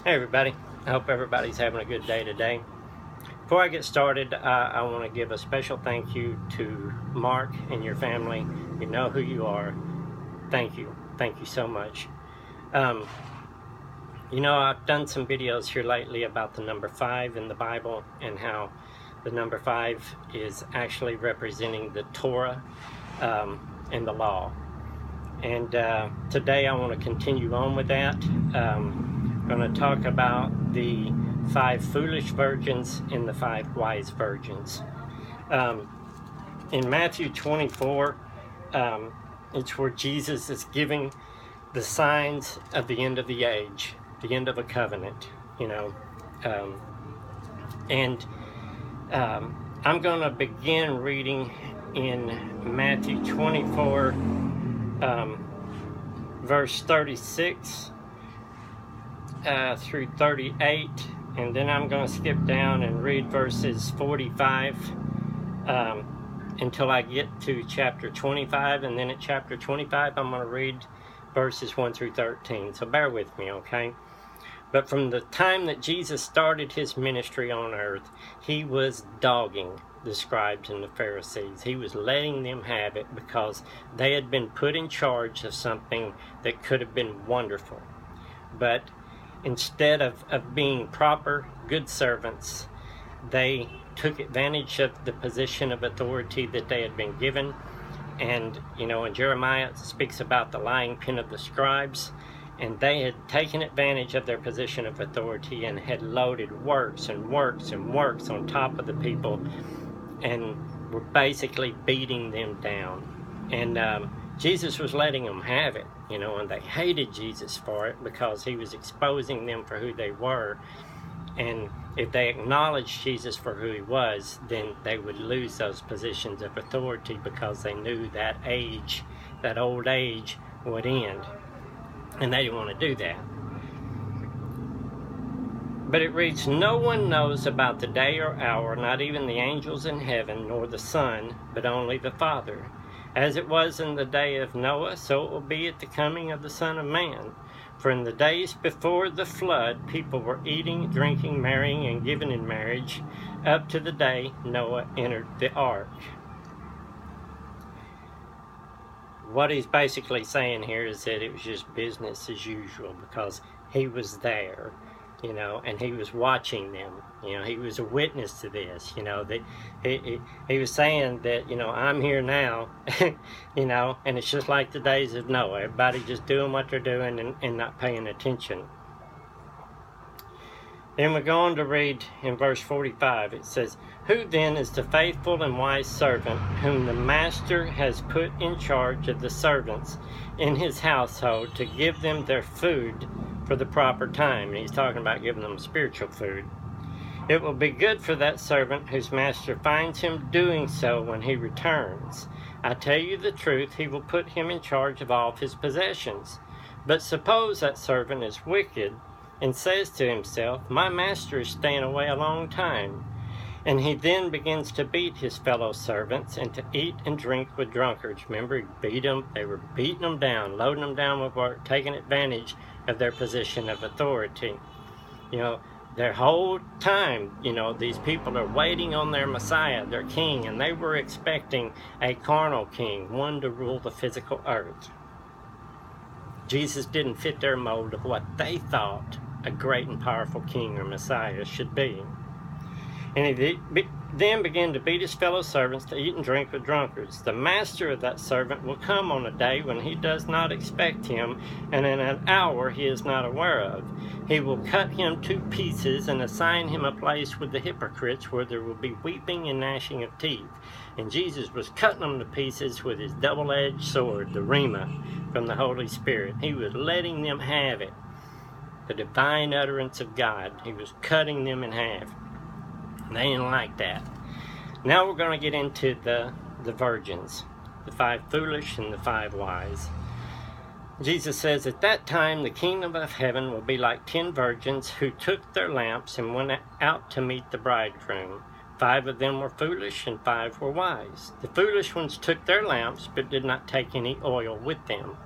Hey everybody, I hope everybody's having a good day today. Before I get started, I want to give a special thank you to Mark and your family. You know who you are. Thank you so much. I've done some videos here lately about the number 5 in the Bible and how the number 5 is actually representing the Torah and the law. And today I want to continue on with that. I'm going to talk about the 5 foolish virgins and the 5 wise virgins. In Matthew 24, it's where Jesus is giving the signs of the end of the age, the end of a covenant, I'm going to begin reading in Matthew 24, verse 36 through 38, and then I'm going to skip down and read verses 45 until I get to chapter 25, and then at chapter 25 I'm going to read verses 1 through 13, so bear with me, okay? But from the time that Jesus started his ministry on earth, he was dogging the scribes and the Pharisees. He was letting them have it because they had been put in charge of something that could have been wonderful. But instead of being proper, good servants, they took advantage of the position of authority that they had been given. And, in Jeremiah it speaks about the lying pen of the scribes. And they had taken advantage of their position of authority and had loaded works and works and works on top of the people and were basically beating them down. And Jesus was letting them have it, and they hated Jesus for it because he was exposing them for who they were. And if they acknowledged Jesus for who he was, then they would lose those positions of authority because they knew that age, that old age, would end. And they didn't want to do that. But it reads, "No one knows about the day or hour, not even the angels in heaven, nor the Son, but only the Father. As it was in the day of Noah, so it will be at the coming of the Son of Man. For in the days before the flood, people were eating, drinking, marrying, and giving in marriage, up to the day Noah entered the ark." What he's basically saying here is that it was just business as usual because he was there, and he was watching them. He was a witness to this, that he was saying that, I'm here now, and it's just like the days of Noah. Everybody just doing what they're doing and not paying attention. Then we go on to read in verse 45. It says, "Who then is the faithful and wise servant whom the master has put in charge of the servants in his household to give them their food for the proper time?" And he's talking about giving them spiritual food. "It will be good for that servant whose master finds him doing so when he returns. I tell you the truth, he will put him in charge of all of his possessions. But suppose that servant is wicked and says to himself, 'My master is staying away a long time.' And he then begins to beat his fellow servants and to eat and drink with drunkards." Remember, he beat them. They were beating them down, loading them down with work, taking advantage of their position of authority. Their whole time, these people are waiting on their Messiah, their king, and they were expecting a carnal king, one to rule the physical earth. Jesus didn't fit their mold of what they thought a great and powerful king or Messiah should be. And he then began to beat his fellow servants, to eat and drink with drunkards. The master of that servant will come on a day when he does not expect him, and in an hour he is not aware of. He will cut him to pieces and assign him a place with the hypocrites, where there will be weeping and gnashing of teeth." And Jesus was cutting them to pieces with his double-edged sword, the Rhema, from the Holy Spirit. He was letting them have it. The divine utterance of God. He was cutting them in half. They didn't like that. Now we're going to get into the virgins, the 5 foolish and the 5 wise. Jesus says, "At that time the kingdom of heaven will be like 10 virgins who took their lamps and went out to meet the bridegroom. 5 of them were foolish and 5 were wise. The foolish ones took their lamps but did not take any oil with them.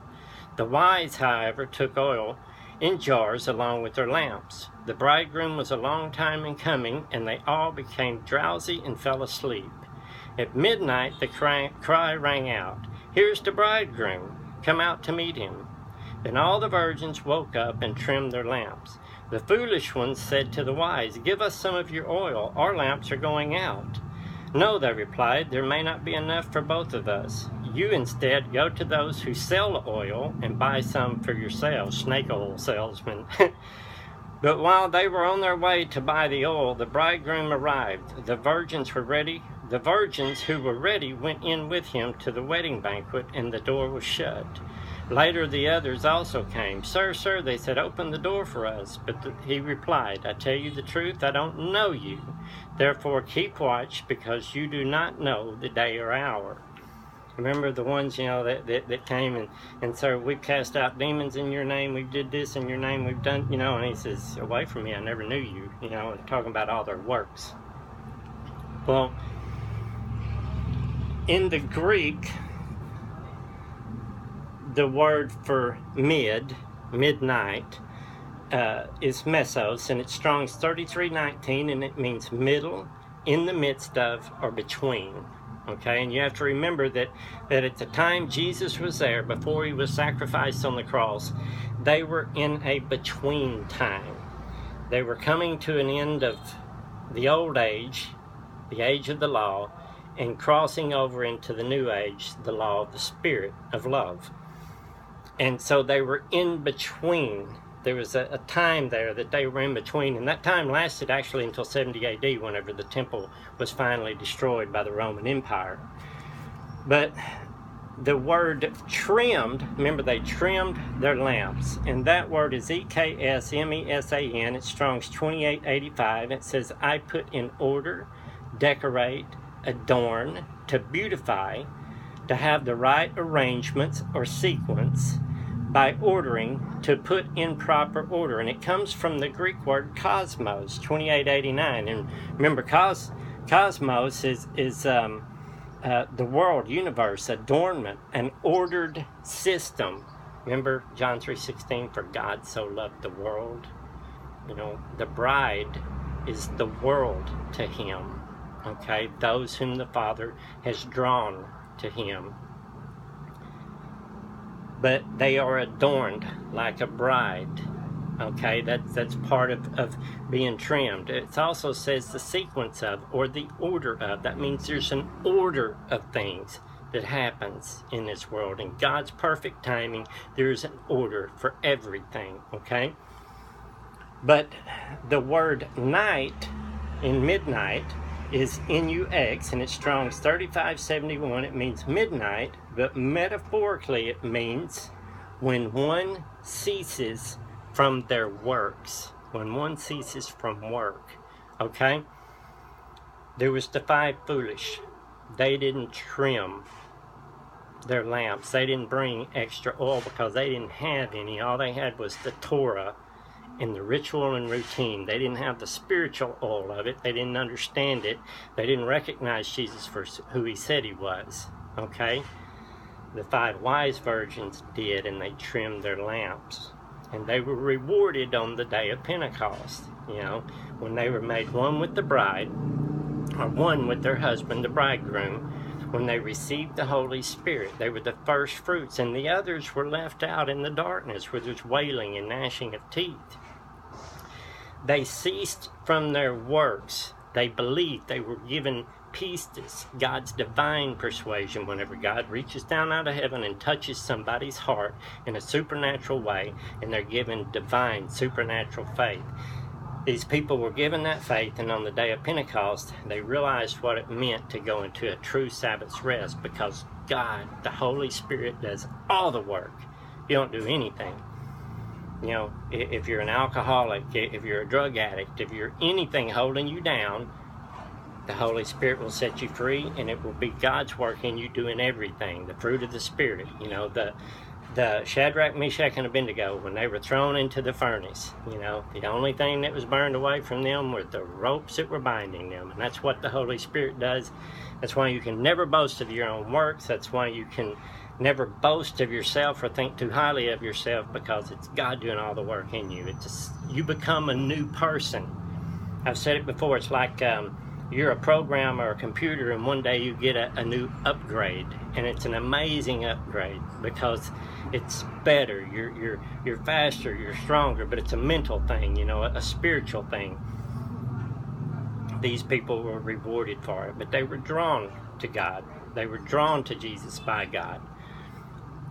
The wise, however, took oil in jars along with their lamps. The bridegroom was a long time in coming, and they all became drowsy and fell asleep. At midnight the cry rang out, "Here's the bridegroom, come out to meet him." Then all the virgins woke up and trimmed their lamps. The foolish ones said to the wise, "Give us some of your oil, our lamps are going out." "No," they replied, "there may not be enough for both of us. You instead go to those who sell oil and buy some for yourselves," snake oil salesmen. But while they were on their way to buy the oil, the bridegroom arrived. The virgins who were ready went in with him to the wedding banquet, and the door was shut. Later the others also came. "Sir, sir," they said, "open the door for us." But he replied, "I tell you the truth, I don't know you. Therefore keep watch, because you do not know the day or hour." Remember the ones, that came and said, "We cast out demons in your name, we did this in your name, we've done," and he says, "Away from me, I never knew you," talking about all their works. Well, in the Greek, the word for midnight, is mesos, and it's Strong's 3319, and it means middle, in the midst of, or between. Okay, and you have to remember that at the time Jesus was there, before he was sacrificed on the cross, they were in a between time. They were coming to an end of the old age, the age of the law, and crossing over into the new age, the law of the Spirit of love. And so they were in between. There was a time there that they were in between, and that time lasted actually until 70 AD, whenever the temple was finally destroyed by the Roman Empire. But the word trimmed, remember they trimmed their lamps, and that word is EKSMESAN. It's Strong's 2885. It says, "I put in order, decorate, adorn, to beautify, to have the right arrangements or sequence, by ordering, to put in proper order." And it comes from the Greek word cosmos, 2889. And remember, cosmos is the world, universe, adornment, an ordered system. Remember John 3:16, "For God so loved the world." The bride is the world to him. Okay, those whom the Father has drawn to him. But they are adorned like a bride. Okay, that's part of being trimmed. It also says the sequence of, or the order of. That means there's an order of things that happens in this world. In God's perfect timing, there's an order for everything, okay? But the word night in midnight is NUX, and it's Strong's 3571. It means midnight, but metaphorically it means when one ceases from their works. When one ceases from work, okay? There was the five foolish. They didn't trim their lamps. They didn't bring extra oil because they didn't have any. All they had was the Torah and the ritual and routine. They didn't have the spiritual oil of it. They didn't understand it. They didn't recognize Jesus for who he said he was, okay? The five wise virgins did, and they trimmed their lamps. And they were rewarded on the day of Pentecost, when they were made one with the bride, or one with their husband, the bridegroom, when they received the Holy Spirit. They were the first fruits, and the others were left out in the darkness where there's wailing and gnashing of teeth. They ceased from their works. They believed. They were given pistis, God's divine persuasion. Whenever God reaches down out of heaven and touches somebody's heart in a supernatural way, and they're given divine supernatural faith. These people were given that faith, and on the day of Pentecost, they realized what it meant to go into a true Sabbath's rest, because God, the Holy Spirit, does all the work. You don't do anything. If you're an alcoholic, if you're a drug addict, if you're anything holding you down, the Holy Spirit will set you free, and it will be God's work in you doing everything. The fruit of the Spirit, the Shadrach, Meshach, and Abednego, when they were thrown into the furnace, the only thing that was burned away from them were the ropes that were binding them. And that's what the Holy Spirit does. That's why you can never boast of your own works. That's why you can Never boast of yourself or think too highly of yourself, because it's God doing all the work in you. You become a new person. I've said it before, it's like you're a program or a computer, and one day you get a new upgrade, and it's an amazing upgrade because it's better. You're faster, you're stronger, but it's a mental thing, you know, a spiritual thing. These people were rewarded for it, but they were drawn to God. They were drawn to Jesus by God,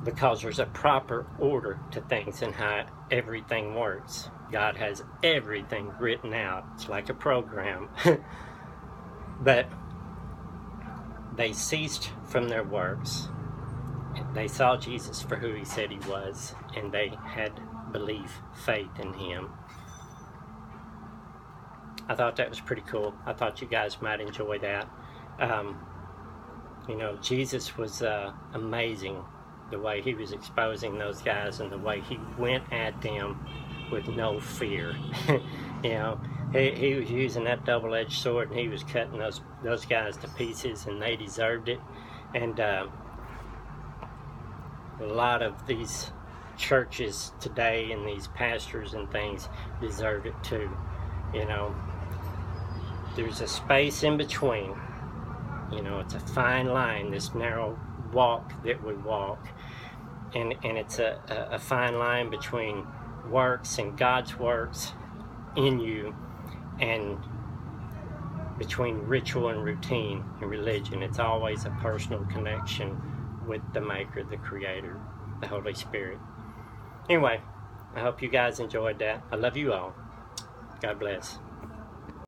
because there's a proper order to things and how everything works. God has everything written out. It's like a program. But they ceased from their works. They saw Jesus for who he said he was, and they had belief, faith in him. I thought that was pretty cool. I thought you guys might enjoy that. You know, Jesus was amazing, the way he was exposing those guys and the way he went at them with no fear. You know, he was using that double-edged sword, and he was cutting those guys to pieces, and they deserved it. And a lot of these churches today and these pastors and things deserve it too. You know, there's a space in between. You know, it's a fine line, this narrow walk that we walk. And it's a fine line between works and God's works in you, and between ritual and routine and religion. It's always a personal connection with the Maker, the Creator, the Holy Spirit. Anyway, I hope you guys enjoyed that. I love you all. God bless.